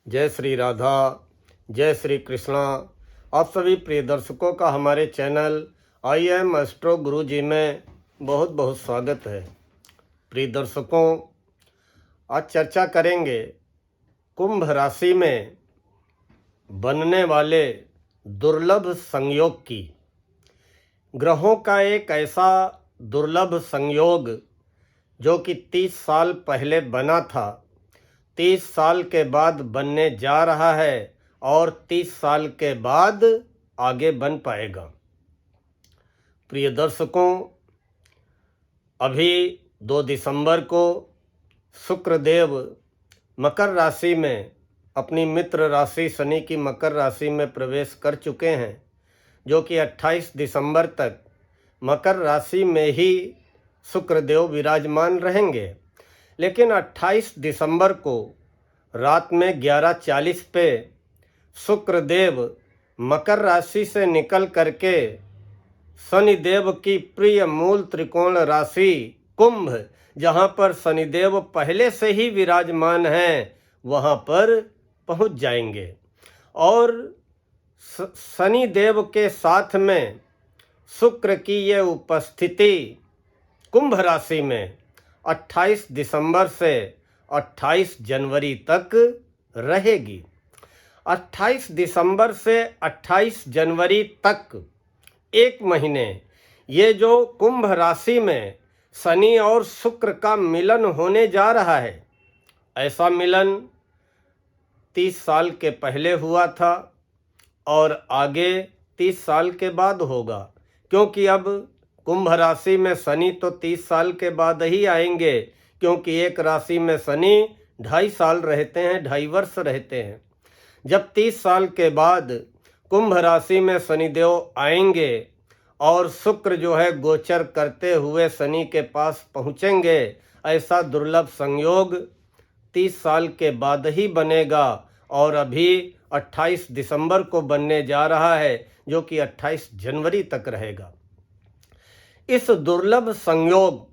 जय श्री राधा, जय श्री कृष्णा। आप सभी प्रिय दर्शकों का हमारे चैनल आई एम एस्ट्रो गुरु जी में बहुत बहुत स्वागत है। प्रिय दर्शकों, आज चर्चा करेंगे कुंभ राशि में बनने वाले दुर्लभ संयोग की। ग्रहों का एक ऐसा दुर्लभ संयोग जो कि 30 साल पहले बना था, 30 साल के बाद बनने जा रहा है और 30 साल के बाद आगे बन पाएगा। प्रिय दर्शकों, अभी 2 दिसंबर को शुक्रदेव मकर राशि में अपनी मित्र राशि शनि की मकर राशि में प्रवेश कर चुके हैं, जो कि 28 दिसंबर तक मकर राशि में ही शुक्रदेव विराजमान रहेंगे। लेकिन 28 दिसंबर को रात में 11:40 पे शुक्रदेव मकर राशि से निकल करके शनिदेव की प्रिय मूल त्रिकोण राशि कुंभ, जहाँ पर शनिदेव पहले से ही विराजमान हैं, वहाँ पर पहुँच जाएंगे। और शनिदेव के साथ में शुक्र की ये उपस्थिति कुंभ राशि में 28 दिसंबर से 28 जनवरी तक रहेगी। 28 दिसंबर से 28 जनवरी तक एक महीने ये जो कुंभ राशि में शनि और शुक्र का मिलन होने जा रहा है, ऐसा मिलन 30 साल के पहले हुआ था और आगे 30 साल के बाद होगा, क्योंकि अब कुंभ राशि में शनि तो 30 साल के बाद ही आएंगे, क्योंकि एक राशि में शनि 2.5 साल रहते हैं, 2.5 वर्ष रहते हैं। जब 30 साल के बाद कुंभ राशि में शनिदेव आएंगे और शुक्र जो है गोचर करते हुए शनि के पास पहुँचेंगे, ऐसा दुर्लभ संयोग 30 साल के बाद ही बनेगा और अभी 28 दिसंबर को बनने जा रहा है, जो कि 28 जनवरी तक रहेगा। इस दुर्लभ संयोग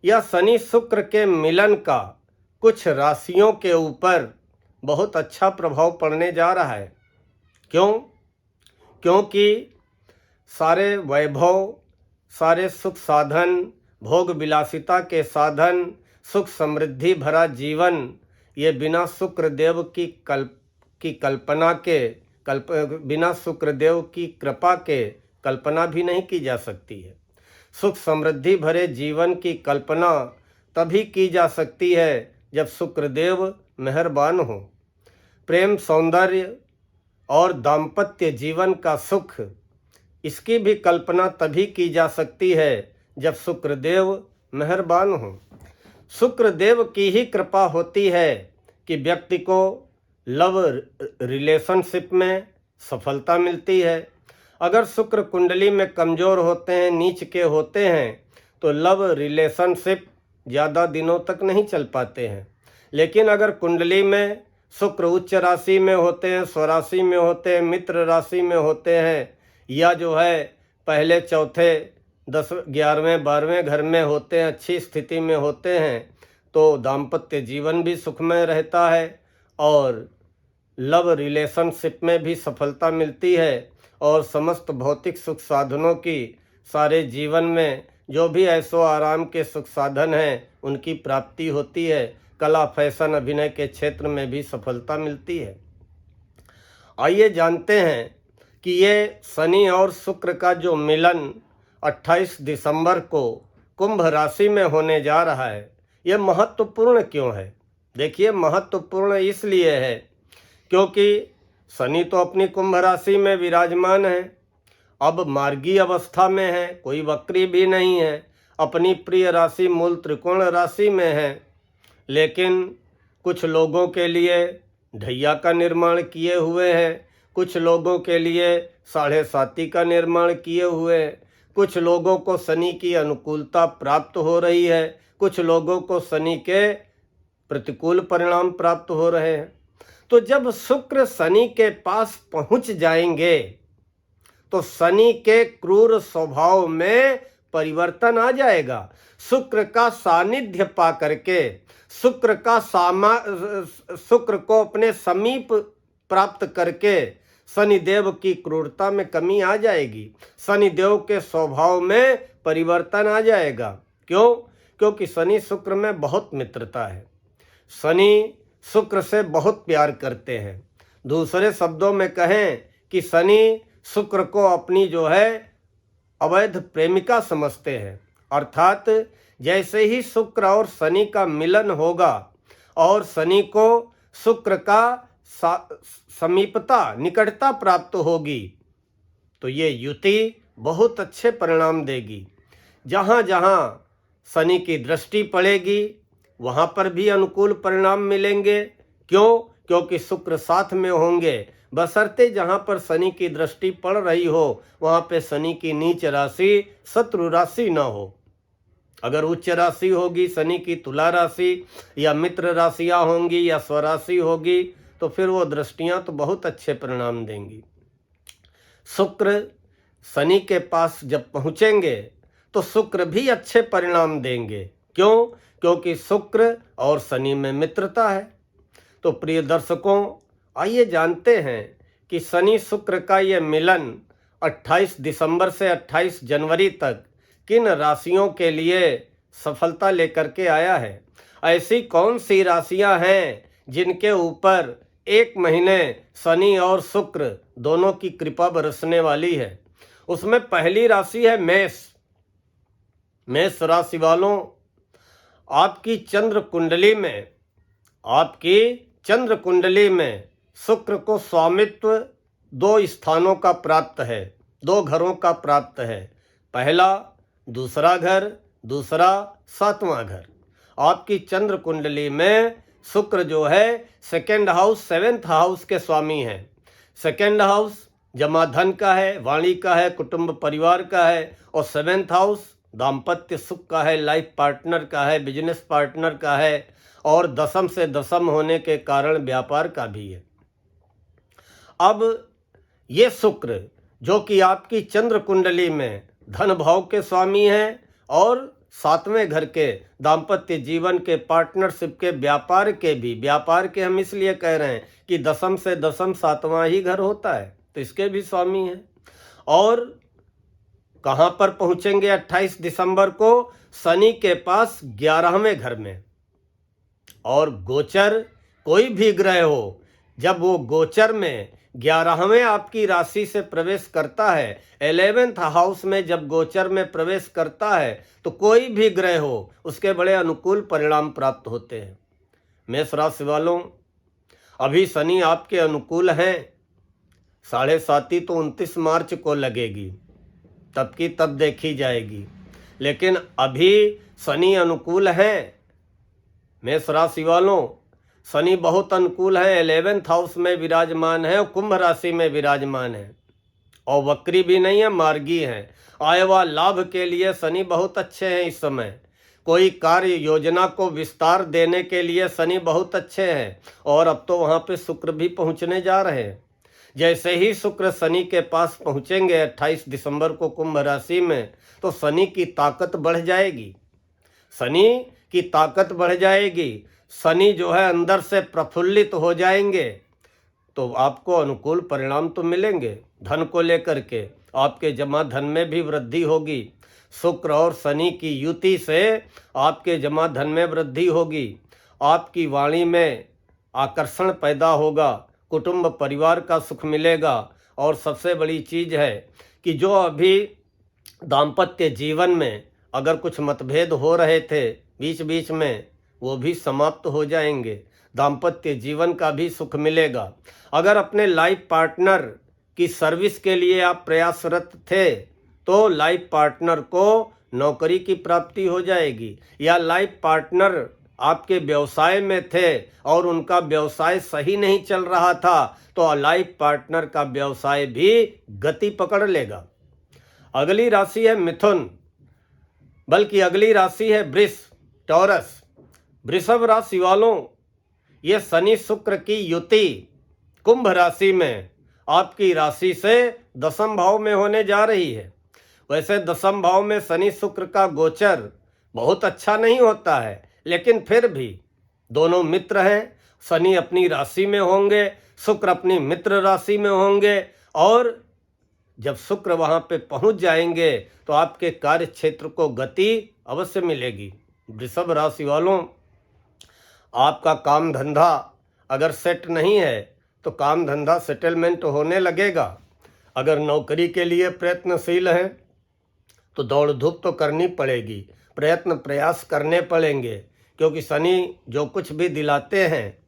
या शनि शुक्र के मिलन का कुछ राशियों के ऊपर बहुत अच्छा प्रभाव पड़ने जा रहा है। क्यों? क्योंकि सारे वैभव, सारे सुख साधन, भोग विलासिता के साधन, सुख समृद्धि भरा जीवन, ये बिना शुक्रदेव की कल्पना के बिना शुक्रदेव की कृपा के कल्पना भी नहीं की जा सकती है। सुख समृद्धि भरे जीवन की कल्पना तभी की जा सकती है जब शुक्रदेव मेहरबान हो। प्रेम, सौंदर्य और दाम्पत्य जीवन का सुख, इसकी भी कल्पना तभी की जा सकती है जब शुक्रदेव मेहरबान हो। शुक्रदेव की ही कृपा होती है कि व्यक्ति को लव रिलेशनशिप में सफलता मिलती है। अगर शुक्र कुंडली में कमज़ोर होते हैं, नीच के होते हैं, तो लव रिलेशनशिप ज़्यादा दिनों तक नहीं चल पाते हैं। लेकिन अगर कुंडली में शुक्र उच्च राशि में होते हैं, स्वराशि में होते हैं, मित्र राशि में होते हैं, या जो है पहले चौथे 10 11वें 12वें घर में होते हैं, अच्छी स्थिति में होते हैं, तो दाम्पत्य जीवन भी सुखमय रहता है और लव रिलेशनशिप में भी सफलता मिलती है और समस्त भौतिक सुख साधनों की, सारे जीवन में जो भी ऐशो आराम के सुख साधन हैं, उनकी प्राप्ति होती है। कला, फैशन, अभिनय के क्षेत्र में भी सफलता मिलती है। आइए जानते हैं कि ये शनि और शुक्र का जो मिलन 28 दिसंबर को कुंभ राशि में होने जा रहा है, ये महत्वपूर्ण क्यों है। देखिए, महत्वपूर्ण इसलिए है क्योंकि शनि तो अपनी कुंभ राशि में विराजमान है, अब मार्गी अवस्था में है, कोई वक्री भी नहीं है, अपनी प्रिय राशि मूल त्रिकोण राशि में है। लेकिन कुछ लोगों के लिए ढैया का निर्माण किए हुए हैं, कुछ लोगों के लिए 7.5 का निर्माण किए हुए हैं, कुछ लोगों को शनि की अनुकूलता प्राप्त हो रही है, कुछ लोगों को शनि के प्रतिकूल परिणाम प्राप्त हो रहे हैं। तो जब शुक्र शनि के पास पहुंच जाएंगे तो शनि के क्रूर स्वभाव में परिवर्तन आ जाएगा। शुक्र का सानिध्य पा करके शुक्र को अपने समीप प्राप्त करके शनिदेव की क्रूरता में कमी आ जाएगी, शनिदेव के स्वभाव में परिवर्तन आ जाएगा। क्यों? क्योंकि शनि शुक्र में बहुत मित्रता है, शनि शुक्र से बहुत प्यार करते हैं। दूसरे शब्दों में कहें कि शनि शुक्र को अपनी जो है अवैध प्रेमिका समझते हैं। अर्थात जैसे ही शुक्र और शनि का मिलन होगा और शनि को शुक्र का समीपता निकटता प्राप्त होगी तो ये युति बहुत अच्छे परिणाम देगी। जहाँ जहाँ शनि की दृष्टि पड़ेगी वहाँ पर भी अनुकूल परिणाम मिलेंगे। क्यों? क्योंकि शुक्र साथ में होंगे, बशर्ते जहाँ पर शनि की दृष्टि पड़ रही हो वहाँ पे शनि की नीच राशि शत्रु राशि न हो। अगर उच्च राशि होगी शनि की तुला राशि या मित्र राशियाँ होंगी या स्वराशि होगी तो फिर वो दृष्टियाँ तो बहुत अच्छे परिणाम देंगी। शुक्र शनि के पास जब पहुँचेंगे तो शुक्र भी अच्छे परिणाम देंगे। क्यों? क्योंकि शुक्र और शनि में मित्रता है। तो प्रिय दर्शकों, आइए जानते हैं कि शनि शुक्र का ये मिलन 28 दिसंबर से 28 जनवरी तक किन राशियों के लिए सफलता लेकर के आया है। ऐसी कौन सी राशियां हैं जिनके ऊपर एक महीने शनि और शुक्र दोनों की कृपा बरसने वाली है। उसमें पहली राशि है मेष। मेष राशि वालों, आपकी चंद्र कुंडली में शुक्र को स्वामित्व 2 स्थानों का प्राप्त है, 2 घरों का प्राप्त है। पहला दूसरा घर, दूसरा 7वां घर। आपकी चंद्र कुंडली में शुक्र जो है 2nd हाउस 7th हाउस के स्वामी हैं। 2nd हाउस जमा धन का है, वाणी का है, कुटुंब परिवार का है, और 7th हाउस दाम्पत्य सुख का है, लाइफ पार्टनर का है, बिजनेस पार्टनर का है, और दशम से दशम होने के कारण व्यापार का भी है। अब ये शुक्र जो कि आपकी चंद्र कुंडली में धन भाव के स्वामी हैं और 7वें घर के दाम्पत्य जीवन के, पार्टनरशिप के, व्यापार के हम इसलिए कह रहे हैं कि दशम से दशम 7वां ही घर होता है तो इसके भी स्वामी हैं। और कहाँ पर पहुँचेंगे 28 दिसंबर को? शनि के पास 11वें घर में। और गोचर कोई भी ग्रह हो, जब वो गोचर में 11वें आपकी राशि से प्रवेश करता है, 11th हाउस में जब गोचर में प्रवेश करता है तो कोई भी ग्रह हो उसके बड़े अनुकूल परिणाम प्राप्त होते हैं। मेष राशि वालों, अभी शनि आपके अनुकूल हैं, 7.5 तो 29 मार्च को लगेगी, तब की तब देखी जाएगी, लेकिन अभी शनि अनुकूल हैं। मेष राशि वालों, शनि बहुत अनुकूल है, 11th हाउस में विराजमान है और कुंभ राशि में विराजमान है, और वक्री भी नहीं है, मार्गी है। आय व लाभ के लिए शनि बहुत अच्छे हैं। इस समय कोई कार्य योजना को विस्तार देने के लिए शनि बहुत अच्छे हैं, और अब तो वहाँ पे शुक्र भी पहुँचने जा रहे हैं। जैसे ही शुक्र शनि के पास पहुँचेंगे 28 दिसंबर को कुंभ राशि में, तो शनि की ताकत बढ़ जाएगी, शनि की ताकत बढ़ जाएगी। शनि जो है अंदर से प्रफुल्लित हो जाएंगे, तो आपको अनुकूल परिणाम तो मिलेंगे। धन को लेकर के आपके जमा धन में भी वृद्धि होगी। शुक्र और शनि की युति से आपके जमा धन में वृद्धि होगी, आपकी वाणी में आकर्षण पैदा होगा, कुटुंब परिवार का सुख मिलेगा। और सबसे बड़ी चीज़ है कि जो अभी दाम्पत्य जीवन में अगर कुछ मतभेद हो रहे थे बीच बीच में, वो भी समाप्त हो जाएंगे, दाम्पत्य जीवन का भी सुख मिलेगा। अगर अपने लाइफ पार्टनर की सर्विस के लिए आप प्रयासरत थे तो लाइफ पार्टनर को नौकरी की प्राप्ति हो जाएगी, या लाइफ पार्टनर आपके व्यवसाय में थे और उनका व्यवसाय सही नहीं चल रहा था तो लाइफ पार्टनर का व्यवसाय भी गति पकड़ लेगा। अगली राशि है मिथुन, बल्कि अगली राशि है टॉरस। वृषभ राशि वालों, ये शनि शुक्र की युति कुंभ राशि में आपकी राशि से दशम भाव में होने जा रही है। वैसे दशम भाव में शनि शुक्र का गोचर बहुत अच्छा नहीं होता है, लेकिन फिर भी दोनों मित्र हैं। शनि अपनी राशि में होंगे, शुक्र अपनी मित्र राशि में होंगे, और जब शुक्र वहाँ पे पहुँच जाएंगे तो आपके कार्य क्षेत्र को गति अवश्य मिलेगी। वृषभ राशि वालों, आपका काम धंधा अगर सेट नहीं है तो काम धंधा सेटलमेंट होने लगेगा। अगर नौकरी के लिए प्रयत्नशील हैं तो दौड़ धूप तो करनी पड़ेगी, प्रयत्न प्रयास करने पड़ेंगे, क्योंकि शनि जो कुछ भी दिलाते हैं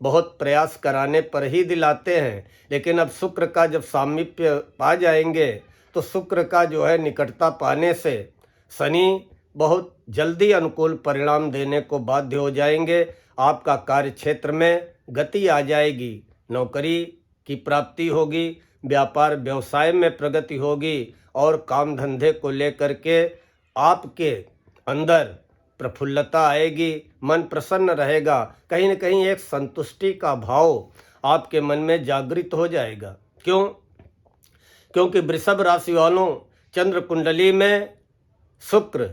बहुत प्रयास कराने पर ही दिलाते हैं। लेकिन अब शुक्र का जब सामीप्य पा जाएंगे तो शुक्र का जो है निकटता पाने से शनि बहुत जल्दी अनुकूल परिणाम देने को बाध्य हो जाएंगे। आपका कार्य क्षेत्र में गति आ जाएगी, नौकरी की प्राप्ति होगी, व्यापार व्यवसाय में प्रगति होगी, और काम धंधे को लेकर के आपके अंदर प्रफुल्लता आएगी, मन प्रसन्न रहेगा, कहीं न कहीं एक संतुष्टि का भाव आपके मन में जागृत हो जाएगा। क्यों? क्योंकि वृषभ राशि वालों, चंद्र कुंडली में शुक्र,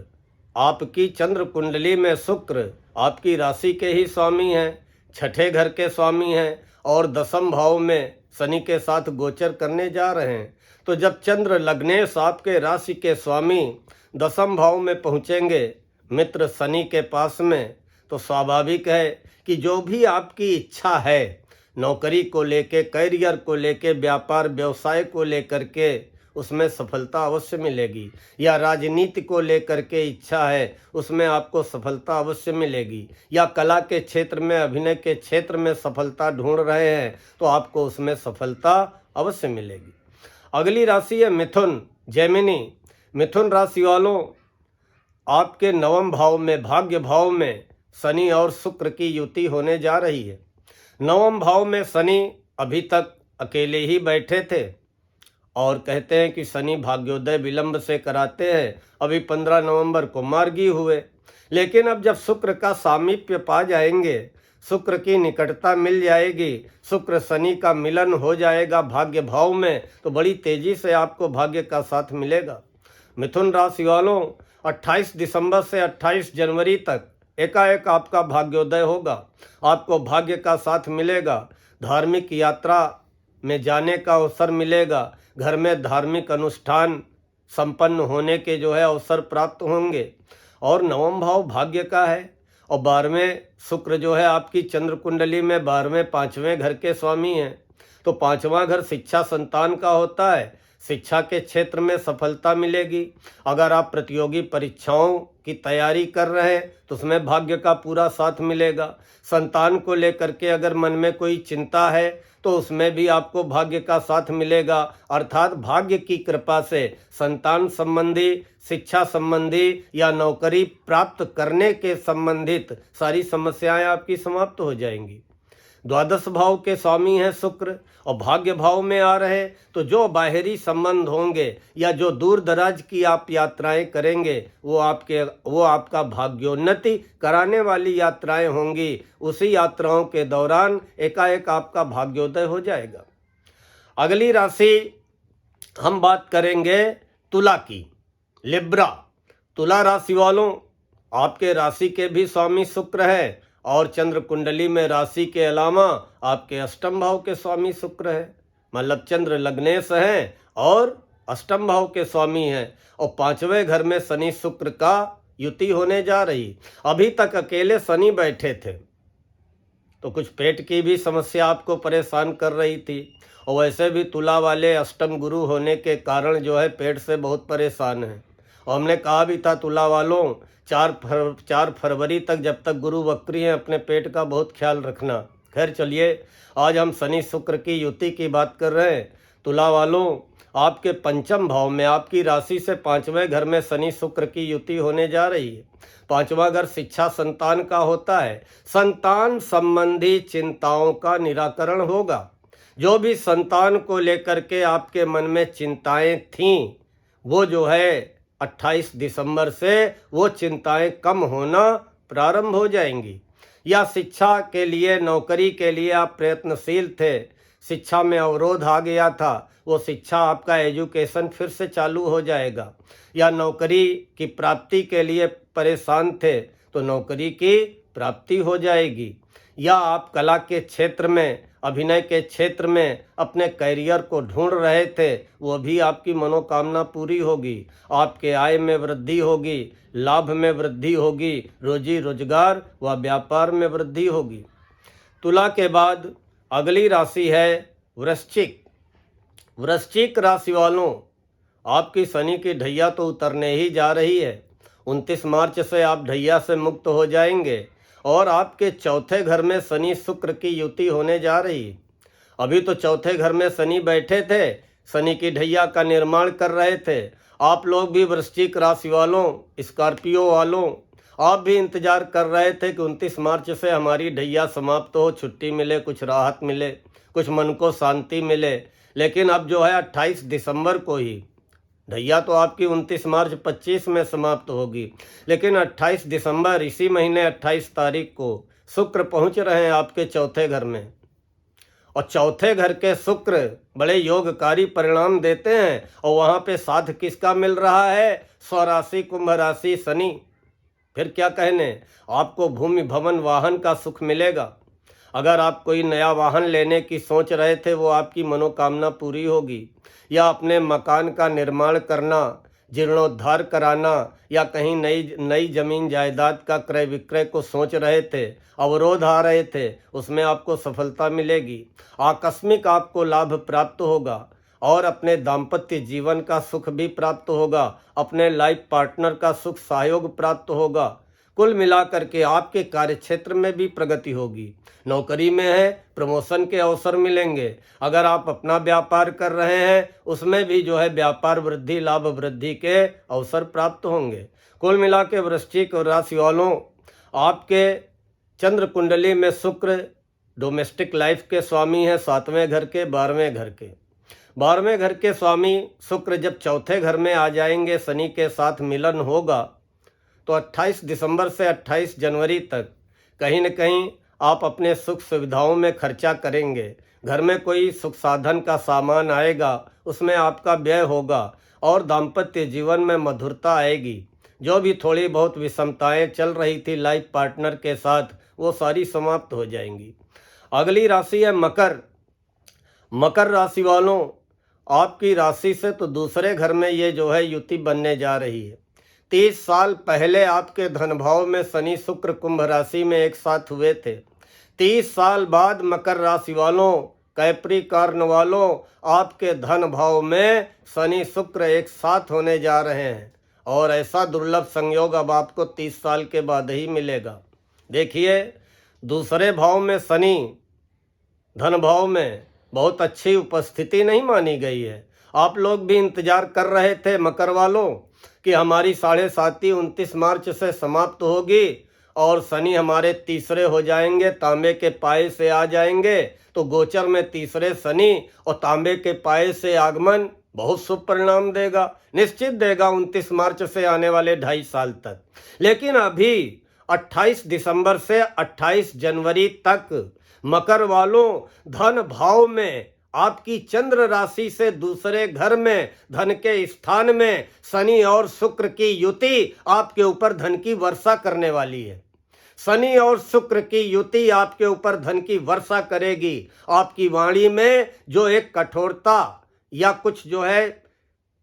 आपकी चंद्र कुंडली में शुक्र आपकी राशि के ही स्वामी हैं, छठे घर के स्वामी हैं, और दसम भाव में शनि के साथ गोचर करने जा रहे हैं। तो जब चंद्र लग्नेश आपके राशि के स्वामी दसम भाव में पहुँचेंगे मित्र शनि के पास में, तो स्वाभाविक है कि जो भी आपकी इच्छा है, नौकरी को लेके, करियर को लेके, व्यापार व्यवसाय को लेकर के, उसमें सफलता अवश्य मिलेगी। या राजनीति को लेकर के इच्छा है, उसमें आपको सफलता अवश्य मिलेगी। या कला के क्षेत्र में, अभिनय के क्षेत्र में सफलता ढूंढ रहे हैं तो आपको उसमें सफलता अवश्य मिलेगी। अगली राशि है मिथुन, जेमिनी। मिथुन राशि वालों, आपके नवम भाव में, भाग्य भाव में शनि और शुक्र की युति होने जा रही है। नवम भाव में शनि अभी तक अकेले ही बैठे थे, और कहते हैं कि शनि भाग्योदय विलंब से कराते हैं। अभी 15 नवंबर को मार्गी हुए, लेकिन अब जब शुक्र का सामीप्य पा जाएंगे, शुक्र की निकटता मिल जाएगी, शुक्र शनि का मिलन हो जाएगा भाग्य भाव में, तो बड़ी तेजी से आपको भाग्य का साथ मिलेगा। मिथुन राशि वालों, 28 दिसंबर से 28 जनवरी तक एकाएक आपका भाग्योदय होगा, आपको भाग्य का साथ मिलेगा, धार्मिक यात्रा में जाने का अवसर मिलेगा, घर में धार्मिक अनुष्ठान संपन्न होने के जो है अवसर प्राप्त होंगे। और नवम भाव भाग्य का है, और 12वें शुक्र जो है आपकी चंद्र कुंडली में 12वें 5वें घर के स्वामी हैं। तो 5वां घर शिक्षा संतान का होता है, शिक्षा के क्षेत्र में सफलता मिलेगी। अगर आप प्रतियोगी परीक्षाओं की तैयारी कर रहे हैं तो उसमें भाग्य का पूरा साथ मिलेगा। संतान को लेकर के अगर मन में कोई चिंता है तो उसमें भी आपको भाग्य का साथ मिलेगा। अर्थात भाग्य की कृपा से संतान संबंधी, शिक्षा संबंधी या नौकरी प्राप्त करने के संबंधित सारी समस्याएं आपकी समाप्त हो जाएंगी। द्वादश भाव के स्वामी हैं शुक्र, और भाग्य भाव में आ रहे, तो जो बाहरी संबंध होंगे या जो दूर दराज की आप यात्राएं करेंगे वो आपका भाग्योन्नति कराने वाली यात्राएं होंगी। उसी यात्राओं के दौरान एकाएक आपका भाग्योदय हो जाएगा। अगली राशि हम बात करेंगे तुला की, लिब्रा। तुला राशि वालों, आपके राशि के भी स्वामी शुक्र है, और चंद्र कुंडली में राशि के अलावा आपके अष्टम भाव के स्वामी शुक्र है। मतलब चंद्र लग्नेश हैं और अष्टम भाव के स्वामी हैं, और 5वें घर में शनि शुक्र का युति होने जा रही। अभी तक अकेले शनि बैठे थे तो कुछ पेट की भी समस्या आपको परेशान कर रही थी, और वैसे भी तुला वाले अष्टम गुरु होने के कारण जो है पेट से बहुत परेशान हैं। और हमने कहा भी था तुला वालों, 4 फरवरी तक जब तक गुरु वक्री हैं अपने पेट का बहुत ख्याल रखना। खैर चलिए, आज हम शनि शुक्र की युति की बात कर रहे हैं। तुला वालों, आपके पंचम भाव में, आपकी राशि से 5वें घर में शनि शुक्र की युति होने जा रही है। 5वां घर शिक्षा संतान का होता है। संतान संबंधी चिंताओं का निराकरण होगा। जो भी संतान को लेकर के आपके मन में चिंताएं थीं, वो जो है 28 दिसंबर से वो चिंताएं कम होना प्रारंभ हो जाएंगी। या शिक्षा के लिए, नौकरी के लिए आप प्रयत्नशील थे, शिक्षा में अवरोध आ गया था, वो शिक्षा आपका एजुकेशन फिर से चालू हो जाएगा। या नौकरी की प्राप्ति के लिए परेशान थे तो नौकरी की प्राप्ति हो जाएगी। या आप कला के क्षेत्र में, अभिनय के क्षेत्र में अपने करियर को ढूंढ रहे थे, वो भी आपकी मनोकामना पूरी होगी। आपके आय में वृद्धि होगी, लाभ में वृद्धि होगी, रोजी रोजगार व व्यापार में वृद्धि होगी। तुला के बाद अगली राशि है वृश्चिक। वृश्चिक राशि वालों, आपकी शनि की ढैया तो उतरने ही जा रही है। 29 मार्च से आप ढैया से मुक्त हो जाएंगे और आपके चौथे घर में शनि शुक्र की युति होने जा रही। अभी तो चौथे घर में शनि बैठे थे, शनि की ढैया का निर्माण कर रहे थे। आप लोग भी वृश्चिक राशि वालों, स्कॉर्पियो वालों, आप भी इंतजार कर रहे थे कि 29 मार्च से हमारी ढैया समाप्त हो, छुट्टी मिले, कुछ राहत मिले, कुछ मन को शांति मिले। लेकिन अब जो है 28 दिसंबर को ही ढैया तो आपकी 29 मार्च 25 में समाप्त होगी, लेकिन 28 दिसंबर इसी महीने 28 तारीख को शुक्र पहुंच रहे हैं आपके चौथे घर में। और चौथे घर के शुक्र बड़े योगकारी परिणाम देते हैं। और वहाँ पे साथ किसका मिल रहा है? स्वराशि कुंभ राशि शनि। फिर क्या कहने, आपको भूमि भवन वाहन का सुख मिलेगा। अगर आप कोई नया वाहन लेने की सोच रहे थे, वो आपकी मनोकामना पूरी होगी। या अपने मकान का निर्माण करना, जीर्णोद्धार कराना, या कहीं नई जमीन जायदाद का क्रय विक्रय को सोच रहे थे, अवरोध आ रहे थे, उसमें आपको सफलता मिलेगी। आकस्मिक आपको लाभ प्राप्त होगा और अपने दाम्पत्य जीवन का सुख भी प्राप्त होगा, अपने लाइफ पार्टनर का सुख सहयोग प्राप्त होगा। कुल मिलाकर के आपके कार्यक्षेत्र में भी प्रगति होगी। नौकरी में है, प्रमोशन के अवसर मिलेंगे। अगर आप अपना व्यापार कर रहे हैं, उसमें भी जो है व्यापार वृद्धि, लाभ वृद्धि के अवसर प्राप्त होंगे। कुल मिला के वृश्चिक राशि वालों, आपके चंद्र कुंडली में शुक्र डोमेस्टिक लाइफ के स्वामी है, 7वें घर के, 12वें घर के। 12वें घर के स्वामी शुक्र जब चौथे घर में आ जाएंगे, शनि के साथ मिलन होगा, तो 28 दिसंबर से 28 जनवरी तक कहीं न कहीं आप अपने सुख सुविधाओं में खर्चा करेंगे। घर में कोई सुख साधन का सामान आएगा, उसमें आपका व्यय होगा और दाम्पत्य जीवन में मधुरता आएगी। जो भी थोड़ी बहुत विषमताएं चल रही थी लाइफ पार्टनर के साथ, वो सारी समाप्त हो जाएंगी। अगली राशि है मकर। मकर राशि वालों, आपकी राशि से तो दूसरे घर में ये जो है युति बनने जा रही है। 30 साल पहले आपके धन भाव में शनि शुक्र कुंभ राशि में एक साथ हुए थे। 30 साल बाद मकर राशि वालों, कैप्रिकॉर्न वालों, आपके धन भाव में शनि शुक्र एक साथ होने जा रहे हैं। और ऐसा दुर्लभ संयोग अब आपको 30 साल के बाद ही मिलेगा। देखिए, दूसरे भाव में शनि धन भाव में बहुत अच्छी उपस्थिति नहीं मानी गई है। आप लोग भी इंतजार कर रहे थे मकर वालों कि हमारी 7.5 29 मार्च से समाप्त होगी और शनि हमारे तीसरे हो जाएंगे, तांबे के पाए से आ जाएंगे। तो गोचर में तीसरे शनि और तांबे के पाए से आगमन बहुत शुभ परिणाम देगा, निश्चित देगा 29 मार्च से आने वाले 2.5 साल तक। लेकिन अभी 28 दिसंबर से 28 जनवरी तक मकर वालों, धन भाव में आपकी चंद्र राशि से दूसरे घर में धन के स्थान में शनि और शुक्र की युति आपके ऊपर धन की वर्षा करने वाली है। शनि और शुक्र की युति आपके ऊपर धन की वर्षा करेगी। आपकी वाणी में जो एक कठोरता या कुछ जो है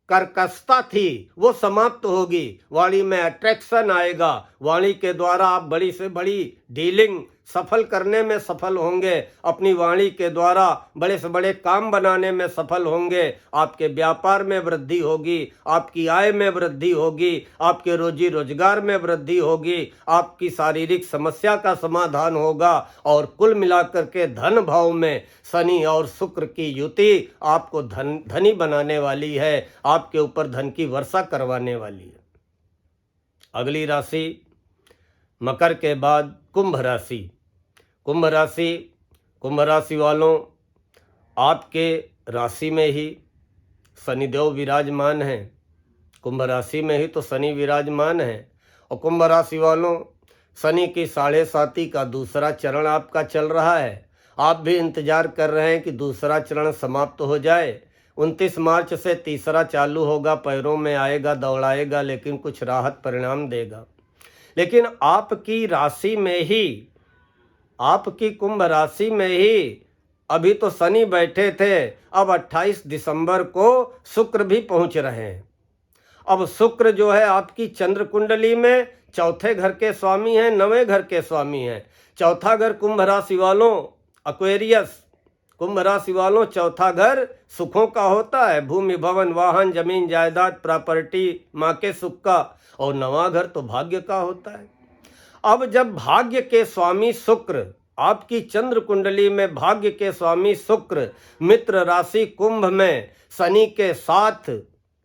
कर्कशता थी, वो समाप्त होगी। वाणी में अट्रैक्शन आएगा। वाणी के द्वारा आप बड़ी से बड़ी डीलिंग सफल करने में सफल होंगे। अपनी वाणी के द्वारा बड़े से बड़े काम बनाने में सफल होंगे। आपके व्यापार में वृद्धि होगी, आपकी आय में वृद्धि होगी, आपके रोजी रोजगार में वृद्धि होगी, आपकी शारीरिक समस्या का समाधान होगा। और कुल मिलाकर के धन भाव में शनि और शुक्र की युति आपको धनी बनाने वाली है, आपके ऊपर धन की वर्षा करवाने वाली है। अगली राशि मकर के बाद कुंभ राशि। कुंभ राशि वालों, आपके राशि में ही शनिदेव विराजमान हैं। कुंभ राशि में ही तो शनि विराजमान है। और कुंभ राशि वालों, शनि की 7.5 का दूसरा चरण आपका चल रहा है। आप भी इंतजार कर रहे हैं कि दूसरा चरण समाप्त हो जाए। 29 मार्च से तीसरा चालू होगा, पैरों में आएगा, दौड़ाएगा, लेकिन कुछ राहत परिणाम देगा। लेकिन आपकी राशि में ही, आपकी कुंभ राशि में ही अभी तो शनि बैठे थे, अब 28 दिसंबर को शुक्र भी पहुंच रहे हैं। अब शुक्र जो है आपकी चंद्र कुंडली में चौथे घर के स्वामी हैं, 9वें घर के स्वामी हैं। चौथा घर कुंभ राशि वालों, एक्वेरियस कुंभ राशि वालों, चौथा घर सुखों का होता है, भूमि भवन वाहन जमीन जायदाद प्रॉपर्टी माँ के सुख का, और 9वां घर तो भाग्य का होता है। अब जब भाग्य के स्वामी शुक्र, आपकी चंद्र कुंडली में भाग्य के स्वामी शुक्र मित्र राशि कुंभ में शनि के साथ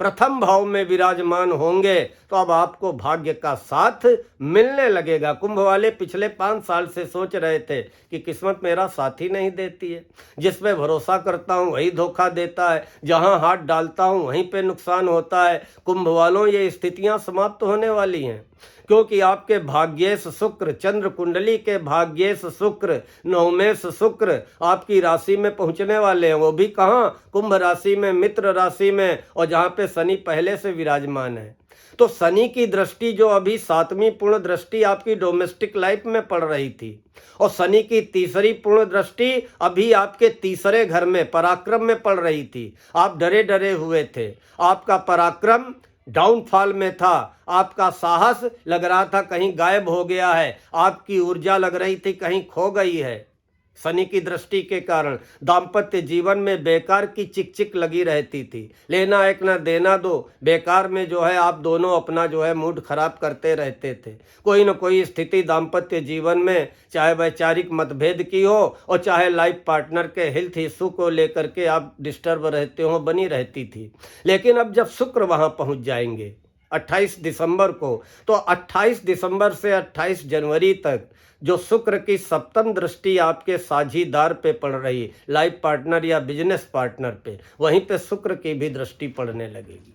प्रथम भाव में विराजमान होंगे, तो अब आपको भाग्य का साथ मिलने लगेगा। कुंभ वाले पिछले 5 साल से सोच रहे थे कि किस्मत मेरा साथ ही नहीं देती है, जिस पे भरोसा करता हूँ वही धोखा देता है, जहाँ हाथ डालता हूँ वहीं पे नुकसान होता है। कुंभ वालों, ये स्थितियाँ समाप्त होने वाली हैं, क्योंकि आपके भाग्येश शुक्र, चंद्र कुंडली के भाग्येश शुक्र, नवमेश शुक्र आपकी राशि में पहुंचने वाले हैं। वो भी कहाँ? कुंभ राशि में, मित्र राशि में, और जहाँ पे शनि पहले से विराजमान है। तो शनि की दृष्टि जो अभी 7वीं पूर्ण दृष्टि आपकी डोमेस्टिक लाइफ में पड़ रही थी, और शनि की तीसरी पूर्ण दृष्टि अभी आपके तीसरे घर में पराक्रम में पड़ रही थी। आप डरे डरे हुए थे, आपका पराक्रम डाउनफॉल में था, आपका साहस लग रहा था कहीं गायब हो गया है, आपकी ऊर्जा लग रही थी कहीं खो गई है। शनि की दृष्टि के कारण दाम्पत्य जीवन में बेकार की चिक चिक लगी रहती थी, लेना एक ना देना दो, बेकार में जो है आप दोनों अपना जो है मूड खराब करते रहते थे। कोई न कोई स्थिति दाम्पत्य जीवन में, चाहे वैचारिक मतभेद की हो और चाहे लाइफ पार्टनर के हेल्थ इशू को लेकर के आप डिस्टर्ब रहते हो, बनी रहती थी। लेकिन अब जब शुक्र वहां पहुंच जाएंगे 28 दिसंबर को, तो 28 दिसंबर से 28 जनवरी तक जो शुक्र की 7म दृष्टि आपके साझीदार पे पड़ रही, लाइफ पार्टनर या बिजनेस पार्टनर पे, वहीं पे शुक्र की भी दृष्टि पड़ने लगेगी।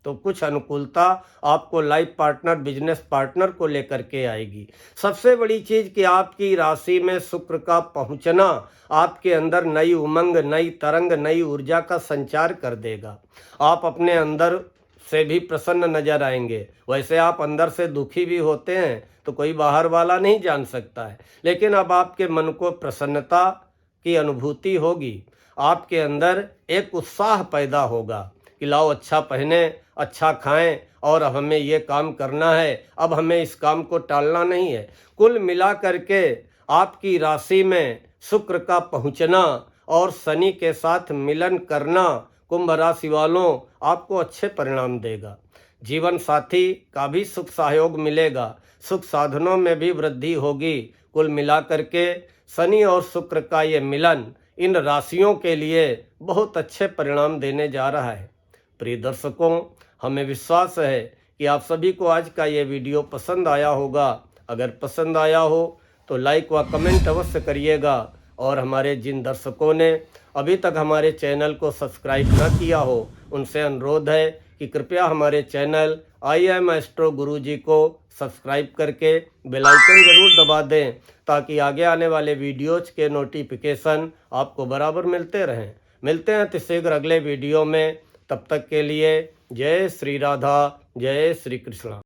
तो कुछ अनुकूलता आपको लाइफ पार्टनर, बिजनेस पार्टनर को लेकर के आएगी। सबसे बड़ी चीज़ कि आपकी राशि में शुक्र का पहुंचना आपके अंदर नई उमंग, नई तरंग, नई ऊर्जा का संचार कर देगा। आप अपने अंदर से भी प्रसन्न नजर आएंगे। वैसे आप अंदर से दुखी भी होते हैं तो कोई बाहर वाला नहीं जान सकता है, लेकिन अब आपके मन को प्रसन्नता की अनुभूति होगी। आपके अंदर एक उत्साह पैदा होगा कि लाओ अच्छा पहने, अच्छा खाएं, और अब हमें ये काम करना है, अब हमें इस काम को टालना नहीं है। कुल मिला करके आपकी राशि में शुक्र का पहुंचना और शनि के साथ मिलन करना कुंभ राशि वालों आपको अच्छे परिणाम देगा। जीवन साथी का भी सुख सहयोग मिलेगा, सुख साधनों में भी वृद्धि होगी। कुल मिलाकर के शनि और शुक्र का ये मिलन इन राशियों के लिए बहुत अच्छे परिणाम देने जा रहा है। प्रिय दर्शकों, हमें विश्वास है कि आप सभी को आज का ये वीडियो पसंद आया होगा। अगर पसंद आया हो तो लाइक व कमेंट अवश्य करिएगा, और हमारे जिन दर्शकों ने अभी तक हमारे चैनल को सब्सक्राइब न किया हो उनसे अनुरोध है कि कृपया हमारे चैनल आई एम एस्ट्रो गुरुजी को सब्सक्राइब करके बेल आइकन जरूर दबा दें, ताकि आगे आने वाले वीडियोज के नोटिफिकेशन आपको बराबर मिलते रहें। मिलते हैं शीघ्र अगले वीडियो में, तब तक के लिए जय श्री राधा, जय श्री कृष्ण।